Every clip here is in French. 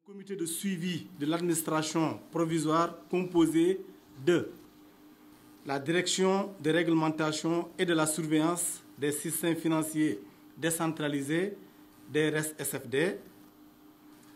Comité de suivi de l'administration provisoire composé de la direction de réglementation et de la surveillance des systèmes financiers décentralisés, DRS-SFD,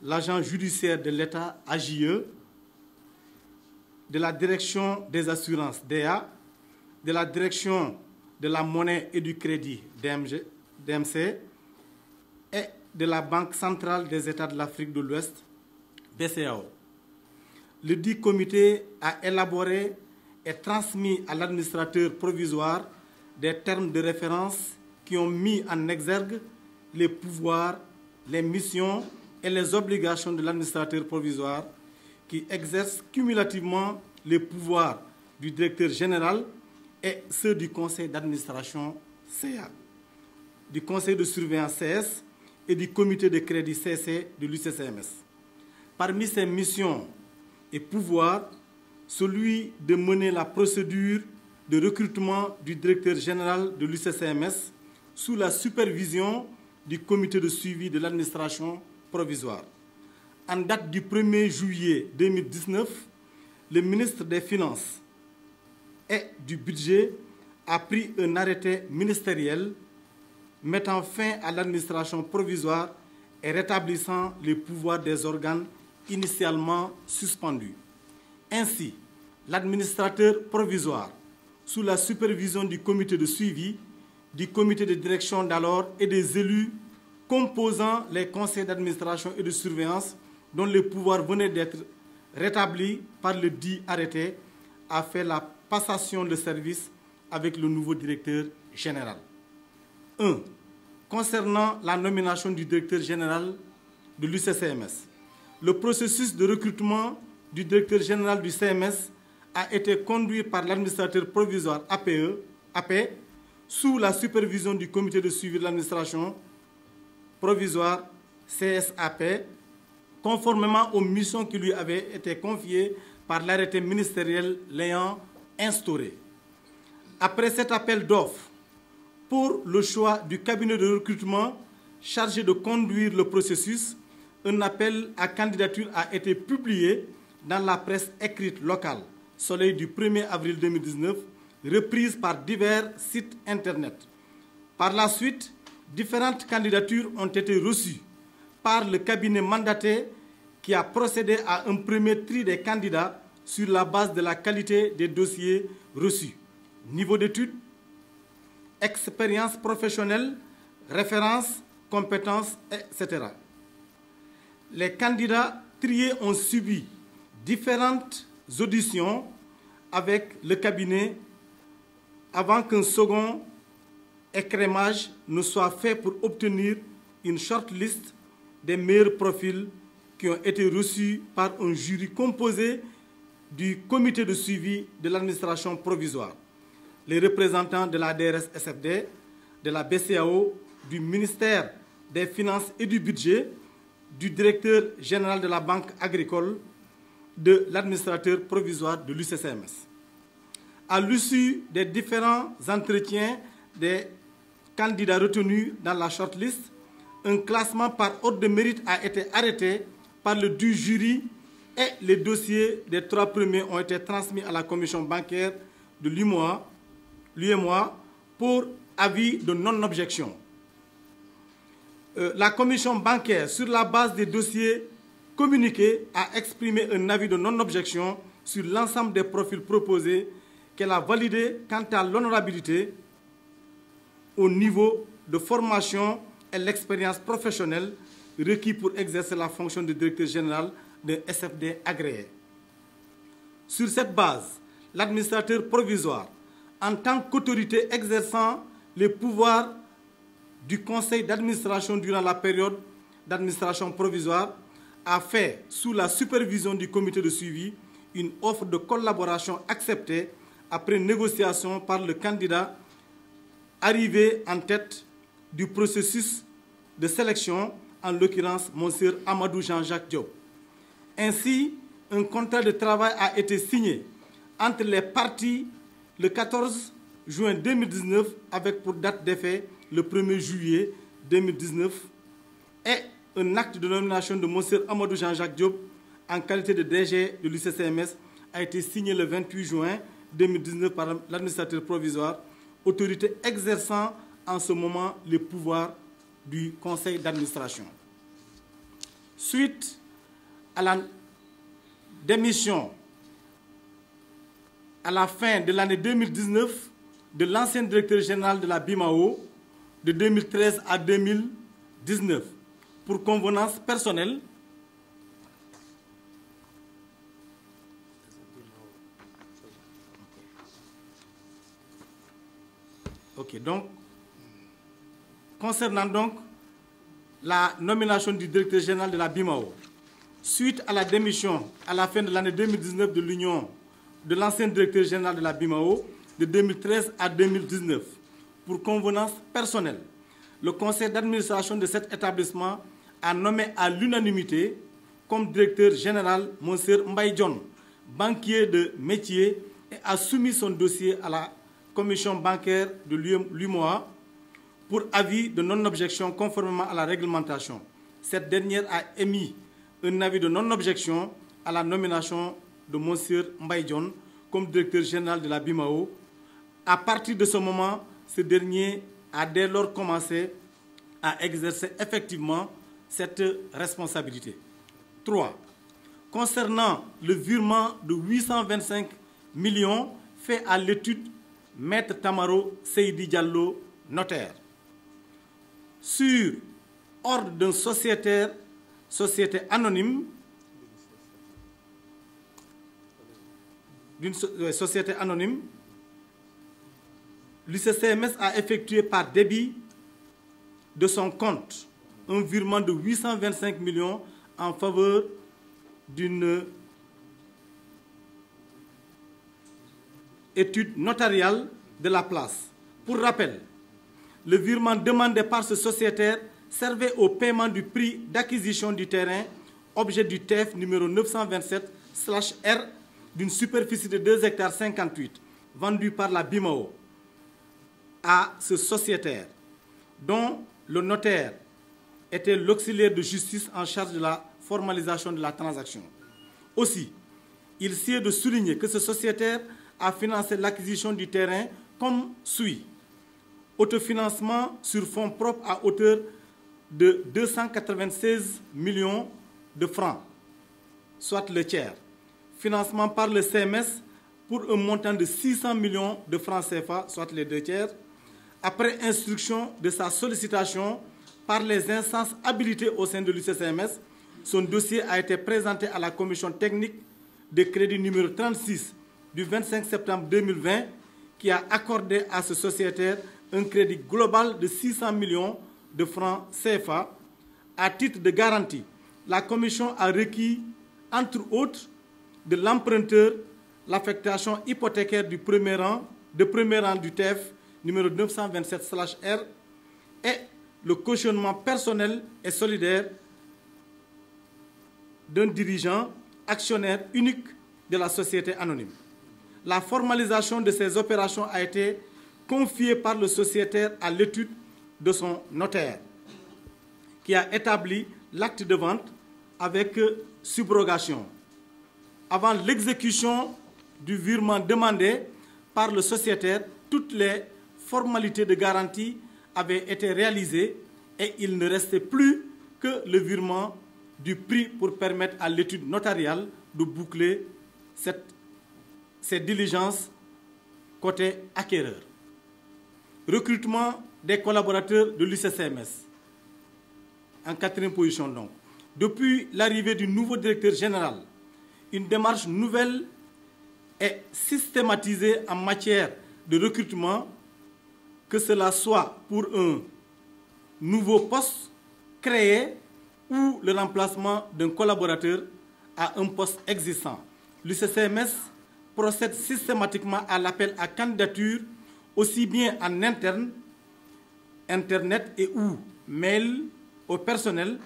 l'agent judiciaire de l'État, AJE, de la direction des assurances, DA, de la direction de la monnaie et du crédit, DMC, et de la Banque centrale des États de l'Afrique de l'Ouest, BCEAO. Le dit comité a élaboré et transmis à l'administrateur provisoire des termes de référence qui ont mis en exergue les pouvoirs, les missions et les obligations de l'administrateur provisoire qui exerce cumulativement les pouvoirs du directeur général et ceux du conseil d'administration CA, du conseil de surveillance CS et du comité de crédit CC de l'UCCMS. Parmi ces missions et pouvoirs, celui de mener la procédure de recrutement du directeur général de l'UCCMS sous la supervision du comité de suivi de l'administration provisoire. En date du 1er juillet 2019, le ministre des Finances et du Budget a pris un arrêté ministériel mettant fin à l'administration provisoire et rétablissant les pouvoirs des organes initialement suspendus. Ainsi, l'administrateur provisoire, sous la supervision du comité de suivi, du comité de direction d'alors et des élus composant les conseils d'administration et de surveillance dont les pouvoirs venaient d'être rétablis par le dit arrêté, a fait la passation de service avec le nouveau directeur général. 1. Concernant la nomination du directeur général de l'UCCMS, le processus de recrutement du directeur général du CMS a été conduit par l'administrateur provisoire AP sous la supervision du comité de suivi de l'administration provisoire CSAP, conformément aux missions qui lui avaient été confiées par l'arrêté ministériel l'ayant instauré. Après cet appel d'offres pour le choix du cabinet de recrutement chargé de conduire le processus, un appel à candidature a été publié dans la presse écrite locale, Soleil du 1er avril 2019, reprise par divers sites Internet. Par la suite, différentes candidatures ont été reçues par le cabinet mandaté qui a procédé à un premier tri des candidats sur la base de la qualité des dossiers reçus. Niveau d'études, expérience professionnelle, références, compétences, etc. Les candidats triés ont subi différentes auditions avec le cabinet avant qu'un second écrémage ne soit fait pour obtenir une shortlist des meilleurs profils qui ont été reçus par un jury composé du comité de suivi de l'administration provisoire, les représentants de la DRS-SFD, de la BCEAO, du ministère des Finances et du Budget, du directeur général de la Banque agricole, de l'administrateur provisoire de l'UCCMS. À l'issue des différents entretiens des candidats retenus dans la shortlist, un classement par ordre de mérite a été arrêté par le du jury et les dossiers des 3 premiers ont été transmis à la commission bancaire de l'UEMOA pour avis de non-objection. La commission bancaire, sur la base des dossiers communiqués, a exprimé un avis de non-objection sur l'ensemble des profils proposés qu'elle a validé quant à l'honorabilité, au niveau de formation et l'expérience professionnelle requis pour exercer la fonction de directeur général de SFD agréé. Sur cette base, l'administrateur provisoire, en tant qu'autorité exerçant les pouvoirs du conseil d'administration durant la période d'administration provisoire, a fait, sous la supervision du comité de suivi, une offre de collaboration acceptée après négociation par le candidat arrivé en tête du processus de sélection, en l'occurrence Monsieur Amadou Jean-Jacques Diop. Ainsi, un contrat de travail a été signé entre les parties le 14 juin 2019 avec pour date d'effet le 1er juillet 2019 et un acte de nomination de Monseigneur Amadou Jean-Jacques Diop en qualité de DG de l'UCCMS a été signé le 28 juin 2019 par l'administrateur provisoire, autorité exerçant en ce moment les pouvoirs du conseil d'administration. Suite à la démission à la fin de l'année 2019 de l'ancien directeur général de la BIMAO de 2013 à 2019 pour convenance personnelle, donc, concernant donc la nomination du directeur général de la BIMAO, suite à la démission à la fin de l'année 2019 de l'Union de l'ancien directeur général de la BIMAO de 2013 à 2019, pour convenance personnelle, le conseil d'administration de cet établissement a nommé à l'unanimité comme directeur général Monseigneur Mbaye John, banquier de métier, et a soumis son dossier à la commission bancaire de l'UMOA pour avis de non-objection conformément à la réglementation. Cette dernière a émis un avis de non-objection à la nomination de Monseigneur Mbaye John comme directeur général de la BIMAO. À partir de ce moment, ce dernier a dès lors commencé à exercer effectivement cette responsabilité. 3. Concernant le virement de 825 millions fait à l'étude Maître Tamaro Seydi Diallo, notaire, sur ordre d'un société anonyme, l'UCCMS a effectué par débit de son compte un virement de 825 millions en faveur d'une étude notariale de la place. Pour rappel, le virement demandé par ce sociétaire servait au paiement du prix d'acquisition du terrain, objet du TEF numéro 927/R d'une superficie de 2,58 hectares, vendu par la BIMAO à ce sociétaire, dont le notaire était l'auxiliaire de justice en charge de la formalisation de la transaction. Aussi, il sied de souligner que ce sociétaire a financé l'acquisition du terrain comme suit. Autofinancement sur fonds propres à hauteur de 296 millions de francs, soit le tiers. Financement par le CMS pour un montant de 600 millions de francs CFA, soit les 2 tiers. Après instruction de sa sollicitation par les instances habilitées au sein de l'UCCMS, son dossier a été présenté à la commission technique de crédit numéro 36 du 25 septembre 2020 qui a accordé à ce sociétaire un crédit global de 600 millions de francs CFA. À titre de garantie, la commission a requis, entre autres, de l'emprunteur l'affectation hypothécaire du premier rang du TEF numéro 927/R et le cautionnement personnel et solidaire d'un dirigeant actionnaire unique de la société anonyme. La formalisation de ces opérations a été confiée par le sociétaire à l'étude de son notaire, qui a établi l'acte de vente avec subrogation. Avant l'exécution du virement demandé par le sociétaire, toutes les formalités de garantie avaient été réalisées et il ne restait plus que le virement du prix pour permettre à l'étude notariale de boucler ces diligences côté acquéreur. Recrutement des collaborateurs de l'UCCMS. En 4e position donc. Depuis l'arrivée du nouveau directeur général, une démarche nouvelle est systématisée en matière de recrutement, que cela soit pour un nouveau poste créé ou le remplacement d'un collaborateur à un poste existant. L'UCCMS procède systématiquement à l'appel à candidature aussi bien en interne, Internet et ou mail au personnel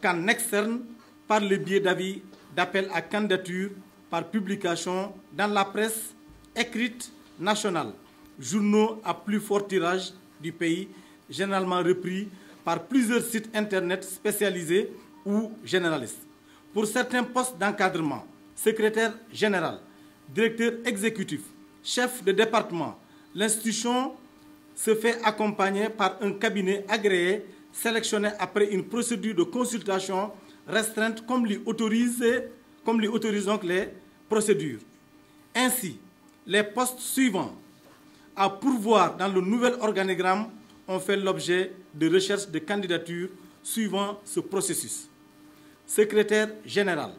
qu'en externe par le biais d'avis d'appel à candidature par publication dans la presse écrite nationale, journaux à plus fort tirage du pays, généralement repris par plusieurs sites Internet spécialisés ou généralistes. Pour certains postes d'encadrement, secrétaire général, directeur exécutif, chef de département, l'institution se fait accompagner par un cabinet agréé sélectionné après une procédure de consultation restreinte comme l'y autorisent donc les procédures. Ainsi, les postes suivants à pourvoir dans le nouvel organigramme ont fait l'objet de recherches de candidature suivant ce processus. Secrétaire général,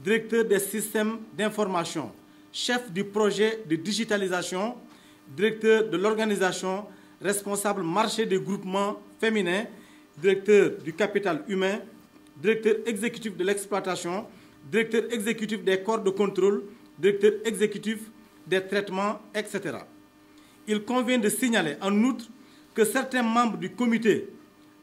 directeur des systèmes d'information, chef du projet de digitalisation, directeur de l'organisation, responsable marché des groupements féminins, directeur du capital humain, directeur exécutif de l'exploitation, directeur exécutif des corps de contrôle, directeur exécutif des traitements, etc. Il convient de signaler en outre que certains membres du comité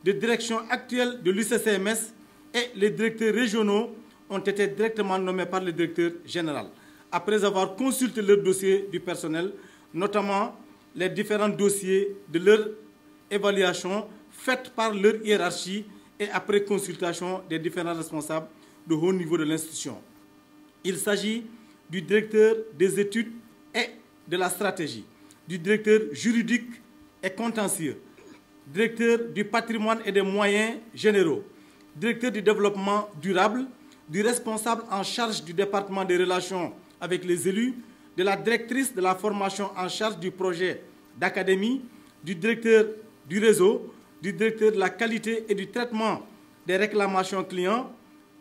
de direction actuel de l'UCCMS et les directeurs régionaux ont été directement nommés par le directeur général, après avoir consulté leur dossier du personnel, notamment les différents dossiers de leur évaluation faite par leur hiérarchie et après consultation des différents responsables de haut niveau de l'institution. Il s'agit du directeur des études et de la stratégie, du directeur juridique et contentieux, directeur du patrimoine et des moyens généraux, directeur du développement durable, du responsable en charge du département des relations avec les élus, de la directrice de la formation en charge du projet d'académie, du directeur du réseau, du directeur de la qualité et du traitement des réclamations clients,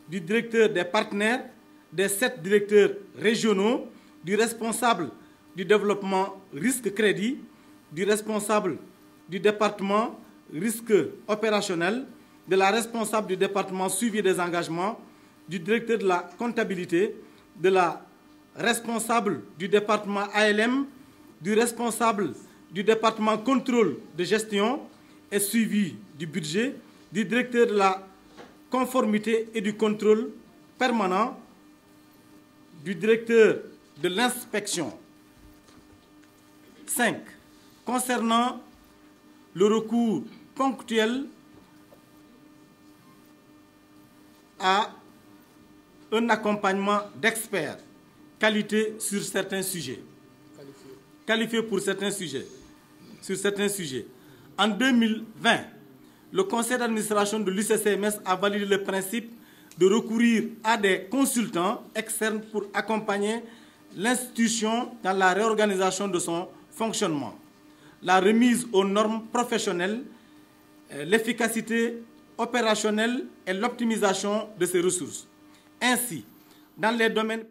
du directeur des partenaires, des 7 directeurs régionaux, du responsable du développement risque-crédit, du responsable du département risque opérationnel, de la responsable du département suivi des engagements, du directeur de la comptabilité, de la responsable du département ALM, du responsable du département contrôle de gestion et suivi du budget, du directeur de la conformité et du contrôle permanent, du directeur de l'inspection. 5. Concernant le recours ponctuel à un accompagnement d'experts qualifiés sur certains sujets. Qualifiés pour certains sujets. Sur certains sujets. En 2020, le conseil d'administration de l'UCCMS a validé le principe de recourir à des consultants externes pour accompagner l'institution dans la réorganisation de son fonctionnement, la remise aux normes professionnelles, l'efficacité opérationnelle et l'optimisation de ses ressources. Ainsi, dans les domaines